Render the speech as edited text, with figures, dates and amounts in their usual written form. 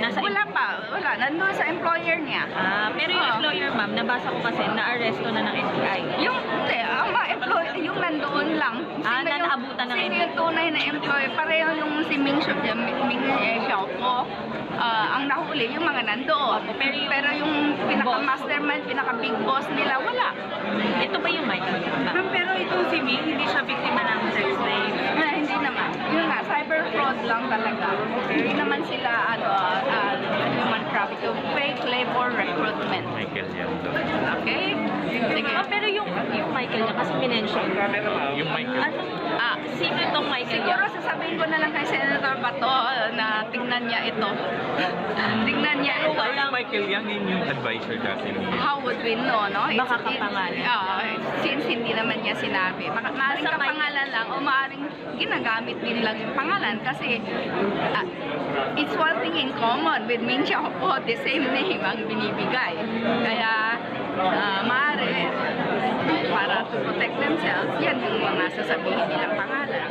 Wala pa, wala. Nandun sa employer niya. Pero yung employer, ma'am, nabasa ko kasi na-arresto na ng NBI. Yung, hindi, ang mga employer, yung nandoon lang. Na naabutan ng sino NBI. yung tunay na employer? Pareho yung si Ming Xiaopo. Ang nahuli, yung mga nandoon. Pero yung pinaka-mastermind, pinaka-big boss nila, wala. Ito ba yung Michael? Pero itong si Ming, hindi siya biktima ng sex slave. Hindi naman. Yun nga, cyber fraud lang talaga. Hindi naman sila, human trafficking, fake labor recruitment. Michael yan doon. Okay? Sige. Pero yung Michael niya, kasi minention. Yung Michael. Sino itong Michael Siguro niya? sasabihin ko na lang kay Senator Bato na tingnan niya ito. Tingnan niya ito. Yung Michael yan, yun yung advisor dati. How would we know, no? Baka kapangalan. Since hindi naman niya sinabi. Maaaring Basta kapangalan lang o maaaring ginagamit din lang yung pangalan kasi it's one thing in common with Ming Xiaopo, the same name ang binibigay. Kaya maaari para to protect themselves, yan yung mga sasabihin nilang pangalan.